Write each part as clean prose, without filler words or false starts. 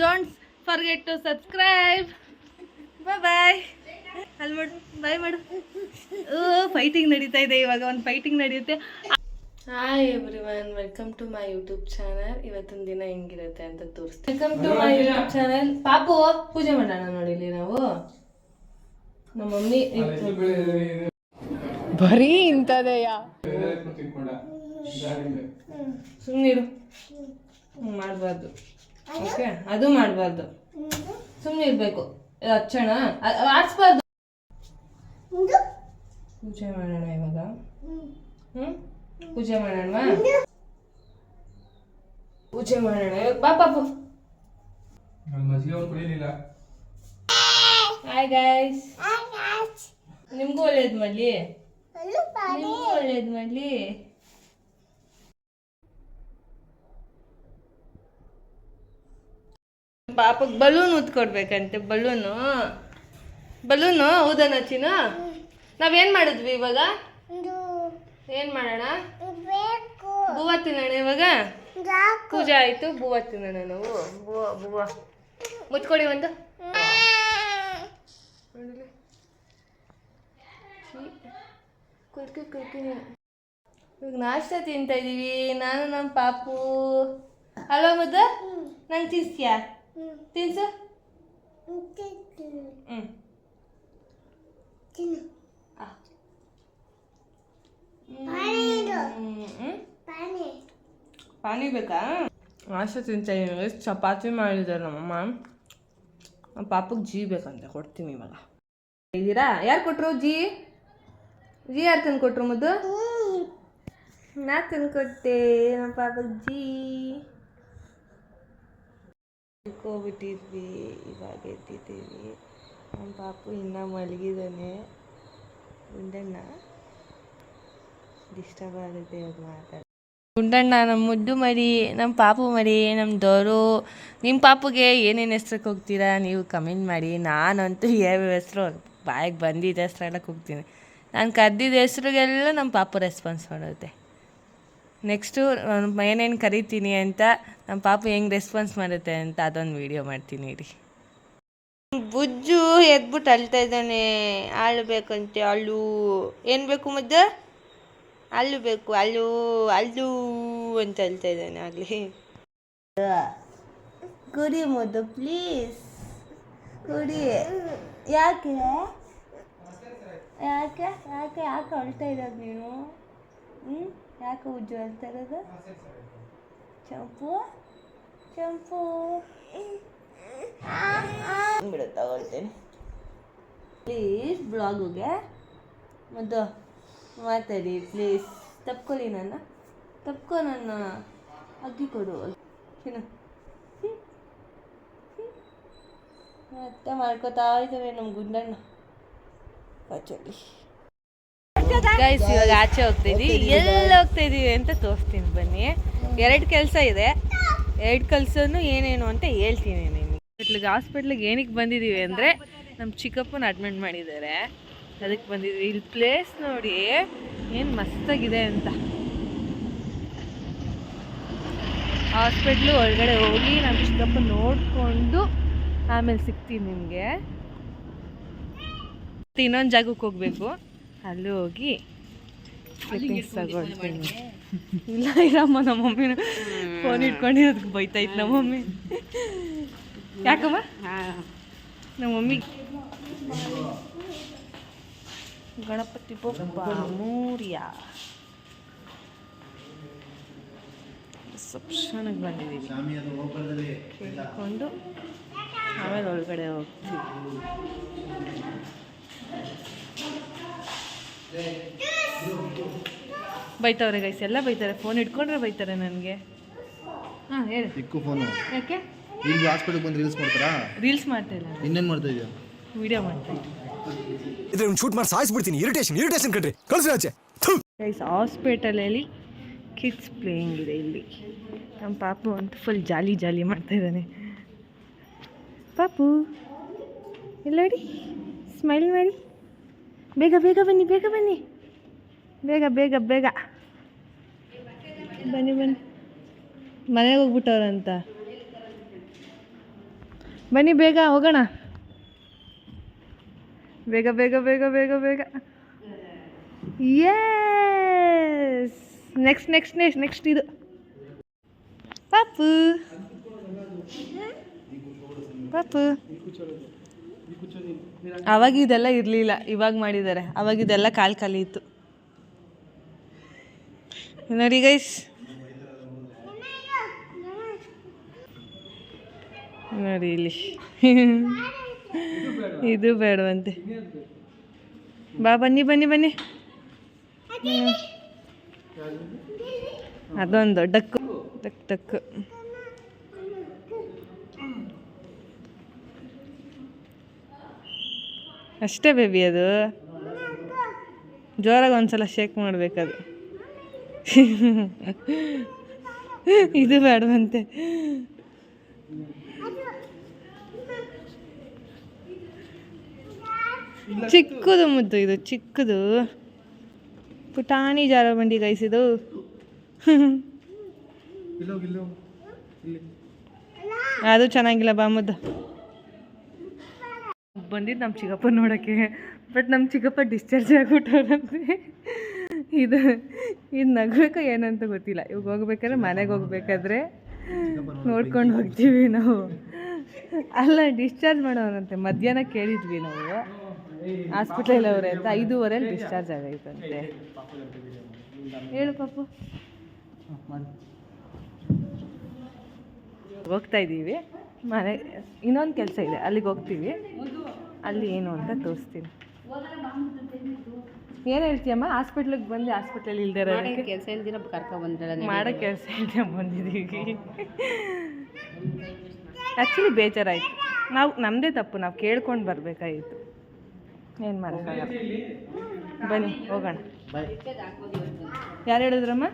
Don't forget to subscribe. Bye ಅಲ್ಲಿ ಮಾಡು, ಬಾಯ್ ಮಾಡು. ಫೈಟಿಂಗ್ ನಡೀತಾ ಇದೆ ಇವಾಗ, ಒಂದು ಫೈಟಿಂಗ್ ನಡೆಯುತ್ತೆ. Hi everyone, welcome to my YouTube channel. ಇವತ್ತೊಂದು ದಿನ ಹೆಂಗಿರುತ್ತೆ ಅಂತ ತೋರಿಸ್ತೀನಿ. Welcome to my YouTube channel. ಪಾಪು ಪೂಜೆ ಮಾಡೋಣ ನೋಡಿಲಿ ನಾವು. ನಮ್ಮ ಮಮ್ಮಿ ಬರೀ ಇಂಥದೆಯಾ, ಸುಮ್ಮನಿರು, ಮಾಡಬಾರ್ದು. ಓಕೆ, ಅದು ಮಾಡಬಾರ್ದು, ಸುಮ್ಮನೆ ಇರಬೇಕು. ಹಚ್ಚೋಣ, ಆಡಿಸ್ಬಾರ್ದು. ಪೂಜೆ ಮಾಡೋಣ ಇವಾಗ. ಪೂಜೆ ಮಾಡೋಣ, ಪೂಜೆ ಮಾಡೋಣ ಇವಾಗ. ಬಾ ಪಾಪು. ಹಾಯ್ ಗೈಸ್, ನಿಮ್ಗೂ ಒಳ್ಳೇದು ಮಾಡಲಿ, ನಿಮ್ಗೂ ಒಳ್ಳೇದು ಮಾಡಲಿ. ಪಾಪಕ್ಕೆ ಬಲೂನ್ ಊದ್ಕೊಡ್ಬೇಕಂತೆ. ಬಲೂನು ಊದನ ಚಿನ್ನ. ನಾವೇನ್ ಮಾಡಿದ್ವಿ ಇವಾಗ? ಏನ್ ಮಾಡೋಣ? ಬೂವ ತಿನ್ನೋಣ ಇವಾಗ. ಪೂಜೆ ಆಯ್ತು, ಬೂವ ತಿನ್ನೋಣ ನಾವು. ಬೂವ ಮುತ್ಕೊಡಿ ಒಂದು. ಕುಲ್ಕಿ ಇವಾಗ ನಾಷ್ಟ ತಿಂತಾ ಇದೀವಿ ನಾನು ನಮ್ಮ ಪಾಪು. ಅಲ್ವಾ ಮುದ್ದ? ನಂಗೆ ತಿನ್ಸ್ತೀಯಾ? ತಿನ್ಸು. ಪಾನಿ ಬೇಕಾ? ನಾಷ್ಟ ತಿಂತಾ ಇದೀವಿ. ಚಪಾತಿ ಮಾಡಿದ್ದಾರೆ ನಮ್ಮಮ್ಮ. ನಮ್ಮ ಪಾಪಗೆ ಜೀ ಬೇಕಂತೆ, ಕೊಡ್ತೀನಿ ಇವಾಗ. ಇದ್ದೀರಾ? ಯಾರು ಕೊಟ್ಟರು ಜೀ? ಯಾರು ತಂದು ಕೊಟ್ಟರು ಮುದ್ದು? ನಾ ತಂದು ಕೊಟ್ಟೆ ನಮ್ಮ ಪಾಪಗೆ ಜೀ. ಹೋಗ್ಬಿಟ್ಟಿದ್ವಿ, ಇವಾಗ ಎದ್ದಿದ್ದೀವಿ. ನಮ್ಮ ಪಾಪು ಇನ್ನೂ ಮಲಗಿದ್ದಾನೆ. ಗುಂಡಣ್ಣ ಡಿಸ್ಟರ್ಬ್ ಆಗುತ್ತೆ ಇವಾಗ ಮಾತಾಡ. ಗುಂಡಣ್ಣ ನಮ್ಮ ಮುದ್ದು ಮರಿ, ನಮ್ಮ ಪಾಪು ಮರಿ, ನಮ್ಮದವರು. ನಿಮ್ಮ ಪಾಪುಗೆ ಏನೇನು ಹೆಸ್ರಕ್ಕೆ ಹೋಗ್ತೀರಾ ನೀವು ಕಮೆಂಟ್ ಮಾಡಿ. ನಾನಂತೂ ಯಾವ ಹೆಸ್ರು ಬಾಯಿಗೆ ಬಂದಿದ್ದ ಹೆಸ್ರೆಲ್ಲ ಕೂಗ್ತೀನಿ. ನಾನು ಕರೆದಿದ್ದ ಹೆಸ್ರಿಗೆಲ್ಲ ನಮ್ಮ ಪಾಪು ರೆಸ್ಪಾನ್ಸ್ ಮಾಡುತ್ತೆ. ನೆಕ್ಸ್ಟು ಏನೇನು ಕರಿತೀನಿ ಅಂತ, ನಮ್ಮ ಪಾಪು ಹೆಂಗೆ ರೆಸ್ಪಾನ್ಸ್ ಮಾಡುತ್ತೆ ಅಂತ ಅದೊಂದು ವೀಡಿಯೋ ಮಾಡ್ತೀನಿ ರೀ. ಬುಜ್ಜು ಎದ್ಬಿಟ್ಟು ಅಳ್ತಾ ಇದ್ದಾನೆ. ಹಾಲು ಬೇಕಂತೆ, ಅಳು. ಏನು ಬೇಕು ಮುದ್ದು? ಅಲ್ಲು ಬೇಕು, ಅಲ್ಲು ಅಂತ ಅಳ್ತಾ ಇದ್ದಾನೆ ಆಗಲಿ. ಕುಡಿ ಮುದ್ದು ಪ್ಲೀಸ್, ಕುಡಿ. ಯಾಕೆ ಯಾಕೆ ಯಾಕೆ ಯಾಕೆ ಅಳ್ತಾ ಇರೋದು ನೀನು? ಯಾಕೆ ಉಜ್ಜು ಅಳ್ತಾ ಇರೋದು? ಚಂಪು ಬಿಡು, ತಗೊಳ್ತೇನೆ ಪ್ಲೀಸ್. ಬ್ಲಾಗುಗೆ ಮುದ್ದು ಮಾತಾಡಿ ಪ್ಲೀಸ್. ತಪ್ಕೊಳ್ಳಿ ತಪ್ಕೊ ನನ್ನ. ಅಕ್ಕಿ ಕೊಡು ಚಿನ್ನ. ಮತ್ತೆ ಮಾಡ್ಕೋತಾ ಇದ್ದಾನೆ ನಮ್ಮ ಗುಂಡಣ್ಣ. ಕಚೋಲಿ ಗೈಸ್, ಇವಾಗ ಆಚೆ ಹೋಗ್ತಾಯಿದ್ದೀವಿ. ಎಲ್ಲಿ ಹೋಗ್ತಾಯಿದ್ದೀವಿ ಅಂತ ತೋರಿಸ್ತೀನಿ ಬನ್ನಿ. 2 ಕೆಲಸ ಇದೆ. 2 ಕೆಲಸನೂ ಏನೇನು ಅಂತ ಹೇಳ್ತೀನಿ ನಿಮಗೆ. ಹಾಸ್ಪಿಟ್ಲಿಗೆ ಏನಕ್ಕೆ ಬಂದಿದ್ದೀವಿ ಅಂದರೆ, ನಮ್ಮ ಚಿಕ್ಕಪ್ಪನ ಅಡ್ಮಿಟ್ ಮಾಡಿದ್ದಾರೆ, ಅದಕ್ಕೆ ಬಂದಿದ್ವಿ. ಇಲ್ಲಿ ಪ್ಲೇಸ್ ನೋಡಿ ಏನು ಮಸ್ತಾಗಿದೆ ಅಂತ. ಹಾಸ್ಪಿಟ್ಲು ಒಳಗಡೆ ಹೋಗಿ ನಮ್ಮ ಚಿಕ್ಕಪ್ಪ ನೋಡಿಕೊಂಡು ಆಮೇಲೆ ಸಿಗ್ತೀನಿ ನಿಮಗೆ. ಇನ್ನೊಂದು ಜಾಗಕ್ಕೆ ಹೋಗಬೇಕು, ಅಲ್ಲಿ ಹೋಗಿ ಕ್ಲಿಪ್ಪಿಂಗ್ಸ್ ತಗೊಳ್ತೀನಿ. ಇಲ್ಲ ಇರಮ್ಮ, ನಮ್ಮ ಮಮ್ಮಿನ ಫೋನ್ ಇಟ್ಕೊಂಡಿರೋದಕ್ಕೆ ಬೈತಾಯಿತ್ತು ನಮ್ಮ ಮಮ್ಮಿ. ಯಾಕಮ್ಮ? ನಮ್ಮ ಮಮ್ಮಿ ಗಣಪತಿ ಬೊಪ್ಪ ಮೂರ್ಯ ರಿಸೆಪ್ಷನ್ಗೆ ಬಂದಿದ್ದೀವಿ. ಕೇಳಿಕೊಂಡು ಆಮೇಲೆ ಒಳಗಡೆ ಹೋಗ್ತೀವಿ. ಬೈತವ್ರೆ ಗೈಸ್, ಎಲ್ಲ ಬೈತಾರೆ. ಫೋನ್ ಇಟ್ಕೊಂಡ್ರೆ ಬೈತಾರೆ ನನಗೆ. ಹಾಂ ಹೇಳಿ. ಚಿಕ್ಕ ಫೋನು ಯಾಕೆ? ಇಲ್ಲಿ ಹಾಸ್ಪಿಟಲ್ಗೆ ಬಂದು ರೀಲ್ಸ್ ಮಾಡ್ತಾರಾ? ರೀಲ್ಸ್ ಮಾಡ್ತಾ ಇಲ್ಲ. ಇನ್ನೇನು ಮಾಡ್ತಾ ಇದೆಯಾ? ವಿಡಿಯೋ ಮಾಡ್ತಾ ಇದ್ದೀನಿ. ಇದ್ರೆ ಒಂದು ಶೂಟ್ ಮಾಡಿ ಸಾಯಿಸ್ಬಿಡ್ತೀನಿ. ಇರಿಟೇಷನ್ ಕಣ್ರಿ, ಕಳಿಸಿ ಆಚೆ. ಗೈಸ್, ಹಾಸ್ಪಿಟಲಲ್ಲಿ ಕಿಡ್ಸ್ ಪ್ಲೇಯಿಂಗ್ ಇದೆ. ಇಲ್ಲಿ ನಮ್ಮ ಪಾಪು ಅಂತ ಫುಲ್ ಜಾಲಿ ಮಾಡ್ತಾ ಇದ್ದಾನೆ. ಪಾಪು ಎಲ್ಲ ನೋಡಿ, ಸ್ಮೈಲ್ ಮಾಡಿ. ಬೇಗ ಬನ್ನಿ, ಬೇಗ ಬನ್ನಿ. ಮನೆಗೆ ಹೋಗ್ಬಿಟ್ಟವ್ರಂತ. ಬನ್ನಿ ಬೇಗ ಹೋಗೋಣ, ಬೇಗ ಬೇಗ ಬೇಗ ಬೇಗ ಬೇಗ. Yes, next next next next ಇದು ಪಾಪು ಪಾಪು. ಅವಾಗ ಇದೆಲ್ಲ ಇರಲಿಲ್ಲ, ಇವಾಗ ಮಾಡಿದ್ದಾರೆ. ಅವಾಗ ಇದೆಲ್ಲ ಖಾಲಿ ಇತ್ತು ನೋಡಿ ಗೈಸ್. ನೋಡಿ ಇಲ್ಲಿ ಇದು ಬೇಡವಂತೆ. ಬಾ ಬನ್ನಿ ಬನ್ನಿ ಬನ್ನಿ. ಅದೊಂದು ಡಕ್ಕು ಡಕ್ ಡಕ್ಕು. ಅಷ್ಟೇ ಬೇಬಿ, ಅದು ಜೋರಾಗಿ ಒಂದ್ಸಲ ಶೇಕ್ ಮಾಡಬೇಕದು. ಇದು ಬೇಡವಂತೆ. ಚಿಕ್ಕದು ಮುದ್ದು, ಇದು ಚಿಕ್ಕದು ಪುಟಾಣಿ ಜಾರ ಬಂಡಿ ಗೈಸಿದು. ಅದು ಚೆನ್ನಾಗಿಲ್ಲ ಬಾ ಮುದ್ದು. ಬಂದಿದ್ದು ನಮ್ಮ ಚಿಕ್ಕಪ್ಪ ನೋಡೋಕ್ಕೆ, ಬಟ್ ನಮ್ಮ ಚಿಕ್ಕಪ್ಪ ಡಿಸ್ಚಾರ್ಜ್ ಆಗಿಬಿಟ್ಟವ್ರಂತೆ. ಇದು ನಗಬೇಕು ಏನಂತ ಗೊತ್ತಿಲ್ಲ. ಇವಾಗ ಹೋಗ್ಬೇಕಾದ್ರೆ ಮನೆಗೆ ಹೋಗ್ಬೇಕಾದ್ರೆ ನೋಡ್ಕೊಂಡು ಹೋಗ್ತೀವಿ ನಾವು. ಅಲ್ಲ, ಡಿಸ್ಚಾರ್ಜ್ ಮಾಡೋರಂತೆ. ಮಧ್ಯಾಹ್ನ ಕೇಳಿದ್ವಿ ನಾವು, ಹಾಸ್ಪಿಟ್ಲಲ್ಲಿ ಅವರೇ ಅಂತ. 5:15 ಡಿಸ್ಚಾರ್ಜ್ ಆಗೈತಂತೆ. ಹೇಳು ಪಾಪು. ಹೋಗ್ತಾ ಇದ್ದೀವಿ ಮನೆ, ಇನ್ನೊಂದು ಕೆಲಸ ಇದೆ, ಅಲ್ಲಿಗೆ ಹೋಗ್ತೀವಿ. ಅಲ್ಲಿ ಏನು ಅಂತ ತೋರಿಸ್ತೀನಿ. ಏನು ಹೇಳ್ತೀಯಮ್ಮ? ಹಾಸ್ಪಿಟ್ಲಿಗೆ ಬಂದು ಹಾಸ್ಪಿಟ್ಲಲ್ಲಿ ಇಲ್ದೇ ಇರೋದಕ್ಕೆ ಕೆಲಸ ಇಲ್ದಿರ ಕರ್ಕೊಬಂದ್ರಲ್ಲ, ಮಾಡೋ ಕೆಲಸ ಇಲ್ಲದೆ ಬಂದಿದ್ದೀವಿ. ಆ್ಯಕ್ಚುಲಿ ಬೇಜಾರಾಯಿತು. ನಾವು ನಮ್ಮದೇ ತಪ್ಪು, ನಾವು ಕೇಳ್ಕೊಂಡು ಬರಬೇಕಾಗಿತ್ತು. ಏನು ಮಾಡೋಕ್ಕಾಗಲ್ಲ. ಬನ್ನಿ ಹೋಗೋಣ. ಯಾರು ಹೇಳಿದ್ರಮ್ಮ?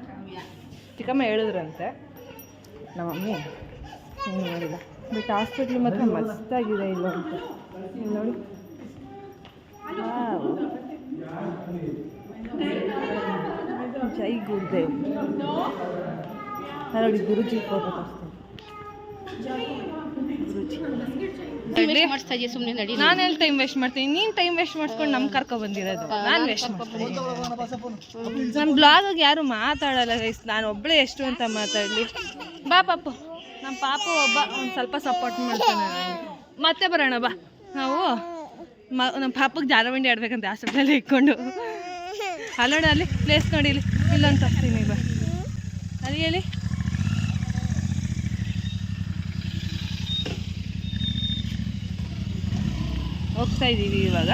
ಚಿಕ್ಕಮ್ಮ ಹೇಳಿದ್ರಂತೆ ನಮ್ಮ ಮಮ್ಮಿ. ಏನು ಹೇಳಿಲ್ಲ, ಬಟ್ ಹಾಸ್ಪಿಟ್ಲ್ ಮಾತ್ರ ಮಸ್ತಾಗಿದೆ ಇಲ್ಲ ಅಂತ ನೋಡಿ. ಜೈ ಗುರುದೇವ್. ನೋಡಿ ಗುರುಜಿ ಫೋಟೋ ತೋರಿಸ್ತೀನಿ. ಸುಮ್ಮನೆ ನಡಿ. ನಾನು ಎಲ್ಲಿ ಟೈಮ್ ವೇಸ್ಟ್ ಮಾಡ್ತೀನಿ? ನೀನು ಟೈಮ್ ವೇಸ್ಟ್ ಮಾಡ್ಕೊಂಡು ನಮ್ಮ ಕರ್ಕೊ ಬಂದಿರೋದು. ನಾನು ವೇಸ್ಟ್ ಮಾಡ್ತೀನಿ. ನನ್ನ ಬ್ಲಾಗಿಗೆ ಯಾರು ಮಾತಾಡಲ್ಲ ಗೈಸ್, ನಾನು ಒಬ್ಬಳೇ ಎಷ್ಟು ಅಂತ ಮಾತಾಡಲಿ. ಬಾ ಪಾಪು, ನಮ್ಮ ಪಾಪು ಒಬ್ಬ ಒಂದು ಸ್ವಲ್ಪ ಸಪೋರ್ಟ್ ಮಾಡ್ತಾನೆ. ಮತ್ತೆ ಬರೋಣ ಬಾ. ನಾವು ನಮ್ಮ ಪಾಪಗೆ ಜಾರಬಂಡಿ ಆಡ್ಬೇಕಂತ ಹಾಸ್ಪಿಟಲಲ್ಲಿ ಇಟ್ಕೊಂಡು. ಅಲ್ಲಿ ನೋಡಿ, ಅಲ್ಲಿ ಪ್ಲೇಸ್ ನೋಡಿ, ಇಲ್ಲಿ ಇಲ್ಲೊಂದು ತರ್ತೀನಿ ಬಾ. ಅಲ್ಲಿ ಹೇಳಿ ಹೋಗ್ತಾ ಇದ್ದೀವಿ ಇವಾಗ.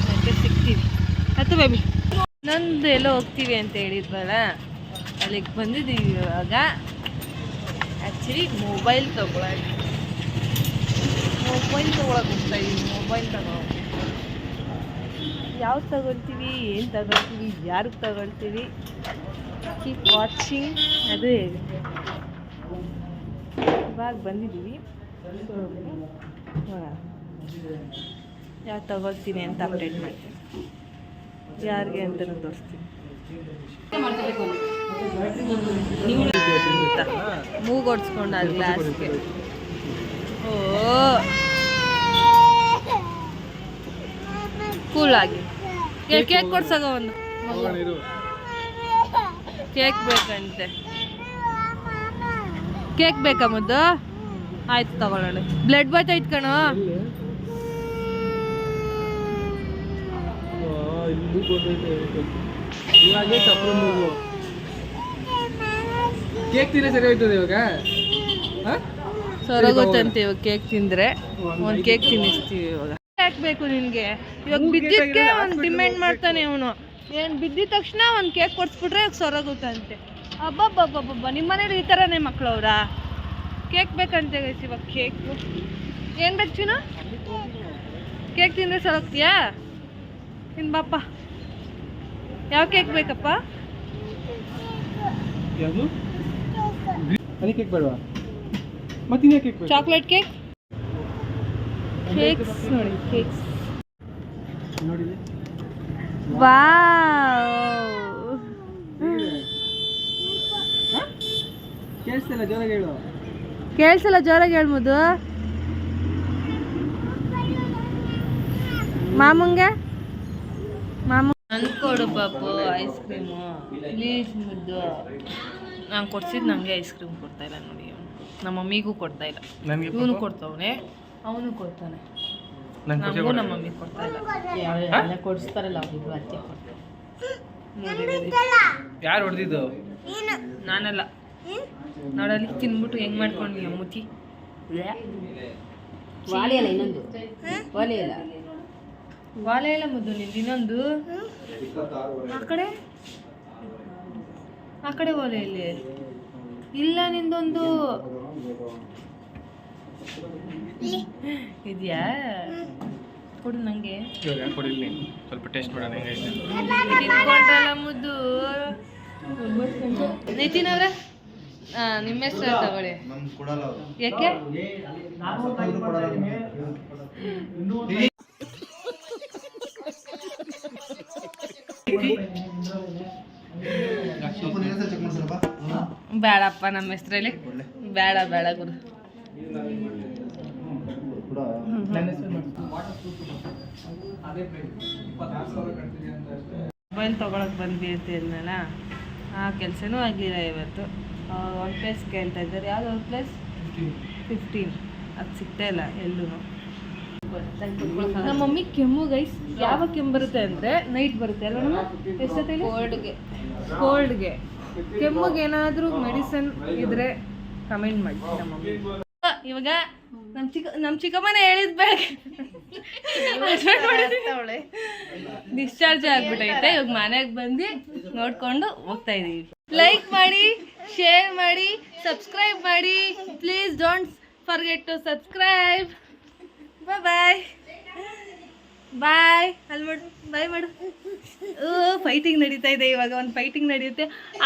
ಮತ್ತೆ ಸಿಗ್ತೀವಿ. ಹತ್ತು ಬೇಬಿ. ನಂದು ಎಲ್ಲೋ ಹೋಗ್ತೀವಿ ಅಂತ ಹೇಳಿದ್ವಲ್ಲ, ಅಲ್ಲಿಗೆ ಬಂದಿದ್ದೀವಿ ಇವಾಗ. ಆ್ಯಕ್ಚುಲಿ ಮೊಬೈಲ್ ತೊಗೊಳಕ್ಕೆ ಹೋಗ್ತಾ ಇದ್ದೀವಿ. ಮೊಬೈಲ್ ತಗೊಳ್ಳೋಕೆ ಯಾವ್ದು ತಗೊಳ್ತೀವಿ, ಏನು ತಗೊಳ್ತೀವಿ, ಯಾರಿಗೆ ತಗೊಳ್ತೀವಿ, ಕೀಪ್ ವಾಚಿಂಗ್. ಅದು ಹೇಗೆ ಇವಾಗ ಬಂದಿದ್ದೀವಿ. ಯಾವ್ದು ತಗೊಳ್ತೀನಿ ಅಂತ ಅಪ್ಡೇಟ್ ಮಾಡ್ತೀನಿ, ಯಾರಿಗೆ ಅಂತಲೂ ತೋರಿಸ್ತೀನಿ. ಮೂಗೊಡ್ಸ್ಕೊಂಡು ಅದು ಗ್ಲಾಸ್ಗೆ. ಓ ಕೂಲಾಗಿ ಕೇಕ್ ಕೊಡ್ಸೋಗ ಒಂದು. ಕೇಕ್ ಬೇಕಂತೆ. ಕೇಕ್ ಬೇಕಾ ಮುದ್ದು? ಆಯ್ತು ತಗೊಳ್ಳೋಣ. ಬ್ಲಡ್ ಬರ್ತೈತೆ ಕಣೋ. ಕೇಕ್ ತಿಂದ್ರೆ ಸರಿ ಹೋಯ್ತದೆ ಇವಾಗ. ಸರೋಗುತ್ತಂತೆ ಇವಾಗ ಕೇಕ್ ತಿಂದರೆ. ಒಂದು ಕೇಕ್ ತಿನ್ನಿಸ್ತೀವಿ ಇವಾಗ. ಯಾಕೆ ಬೇಕು ನಿನಗೆ? ಇವಾಗ ಬಿದ್ದಿದ್ದಕ್ಕೆ ಒಂದು ಡಿಮ್ಯಾಂಡ್ ಮಾಡ್ತಾನೆ ಅವನು. ಏನು ಬಿದ್ದಿದ ತಕ್ಷಣ ಒಂದು ಕೇಕ್ ಕೊಡಿಸ್ಬಿಟ್ರೆ ಇವಾಗ ಸರೋಗುತ್ತಂತೆ. ಅಬ್ಬಬ್ಬಬ್ಬಬ್ಬ, ನಿಮ್ಮ ಮನೇಲಿ ಈ ಥರನೇ ಮಕ್ಕಳವ್ರಾ? ಕೇಕ್ ಬೇಕಂತೆ ಗೈಸ್ ಇವಾಗ. ಕೇಕು ಏನು ಬೇಕು ಚಿನ್ನು? ಕೇಕ್ ತಿಂದರೆ ಸರೋಗ್ತೀಯಾ? ತಿನ್ ಬಾಪ್ಪ. ಯಾವ ಕೇಕ್ ಬೇಕಪ್ಪ? ಯಾವುದು? ಹನಿ ಕೇಕ್ ಬೇಡವಾ? ಮತ್ತಿನ್ಯಾ ಕೇಕ್ ಬೇಕು? Chocolate cake. ಕೇಕ್ಸ್ ನೋಡಿ, ಕೇಕ್ಸ್ ನೋಡಿ. ವಾವ್, ಕೇಳಿಸ್ತಿಲ್ಲ, ಜೋರಾಗಿ ಹೇಳು. ಕೇಳಿಸಲ್ಲ, ಜೋರಾಗಿ ಹೇಳ್ಬೋದು. ಮಾಮಂಗೆ ಅನ್ಕೊಡು ಪಾಪು ಐಸ್ ಕ್ರೀಮು ಪ್ಲೀಸ್ ಮುದ್ದು. ನಾನು ಕೊಡ್ಸಿದ್ದು ನನಗೆ ಐಸ್ ಕ್ರೀಮ್ ಕೊಡ್ತಾ ಇಲ್ಲ ನೋಡಿ. ನಮ್ಮ ಮಮ್ಮಿಗೂ ಕೊಡ್ತಾ ಇಲ್ಲ. ಇವನು ಕೊಡ್ತಾವನೆ, ಅವನು ಕೊಡ್ತಾನೆ. ನನಗೂ ನಮ್ಮ ಮಮ್ಮಿ ಕೊಡ್ತಾ ಇಲ್ಲ. ಕೊಡಿಸ್ತಾರಲ್ಲ ಅವ್ರಿಗೂ ಅತ್ತೆ ಕೊಡ್ತಾರೆ. ಯಾರು ಹೊಡೆದಿದ್ದು? ನಾನಲ್ಲ. ನೋಡಲ್ಲಿ ತಿನ್ಬಿಟ್ಟು ಹೆಂಗ್ ಮಾಡ್ಕೊಂಡ್ವಿ ಅಮ್ಮುತಿ. ವಾಲೆ ಇಲ್ಲ, ಇನ್ನೊಂದು ವಾಲೆ ಇಲ್ಲ. ವಾಲೆ ಇಲ್ಲ ಮುದ್ದು ನಿಂದು. ಇನ್ನೊಂದು ಆ ಕಡೆ ವಾಲೆ ಇಲ್ಲಿ ಇಲ್ಲ, ನಿಂದೊಂದು ಇದೆಯಾ? ಕೊಡು ನಂಗೆ. ಸ್ವಲ್ಪ ಟೇಸ್ಟ್ ಮಾಡೋಣ ಹೆಂಗೈತೆ. ತಿನ್ಕೊಂಡ್ರಲ್ಲ ಮುದ್ದು. ನಿತಿನ್ ಅವ್ರೆ, ನಿಮ್ಮ ಹೆಸರು ತಗೊಳ್ಳಿ. ಯಾಕೆ? ಬೇಡಪ್ಪ, ನಮ್ಮ ಹೆಸರಲ್ಲಿ ಬೇಡ ಬೇಡ ಗುರು. ಮೊಬೈಲ್ ತೊಗೊಳಕ್ಕೆ ಬಂದ್ವಿ ಅಂತ ಹೇಳಿದ್ನಲ್ಲ, ಆ ಕೆಲಸನೂ ಆಗಲಿಲ್ಲ ಇವತ್ತು. ಒಂದು ಪ್ಲೇಸ್ ಕೇಳ್ತಾ ಇದ್ದಾರೆ. ಯಾವ್ದು ಒಂದು ಪ್ಲೇಸ್? 15. ಅದು ಸಿಗ್ತಾ ಇಲ್ಲ ಎಲ್ಲೂ. ನಮ್ಮ ಮಮ್ಮಿ ಕೆಮ್ಮು ಗೈಸ್. ಯಾವಾಗ ಕೆಮ್ಮು ಬರುತ್ತೆ ಅಂದರೆ ನೈಟ್ ಬರುತ್ತೆ ಅಲ್ವ ನಮ್ಮ? ಎಷ್ಟೊತ್ತಲ್ಲಿ? ಕೋಲ್ಡ್ಗೆ ಕೆಮ್ಮಿಗೆ ಏನಾದರೂ ಮೆಡಿಸನ್ ಇದ್ರೆ ಕಮೆಂಟ್ ಮಾಡಿ ನಮ್ಮ ಮಮ್ಮಿ. ಇವಾಗ ನಮ್ಮ ಚಿಕ್ಕಮ್ಮನೇ ಹೇಳಿದ ಬೆಳಗ್ಗೆ ಡಿಸ್ಚಾರ್ಜ್ ಆಗ್ಬಿಟ್ಟೈತೆ. ಇವಾಗ ಮನೆಗೆ ಬಂದು ನೋಡ್ಕೊಂಡು ಹೋಗ್ತಾ ಇದೀವಿ. ಲೈಕ್ ಮಾಡಿ, ಶೇರ್ ಮಾಡಿ, ಸಬ್ಸ್ಕ್ರೈಬ್ ಮಾಡಿ. Please don't forget to subscribe. Bye bye. ಅಲ್ಲಿ ಮಾಡು, ಬಾಯ್ ಮಾಡು. ಫೈಟಿಂಗ್ ನಡೀತಾ ಇದೆ ಇವಾಗ. ಒಂದು ಫೈಟಿಂಗ್ ನಡೆಯುತ್ತೆ.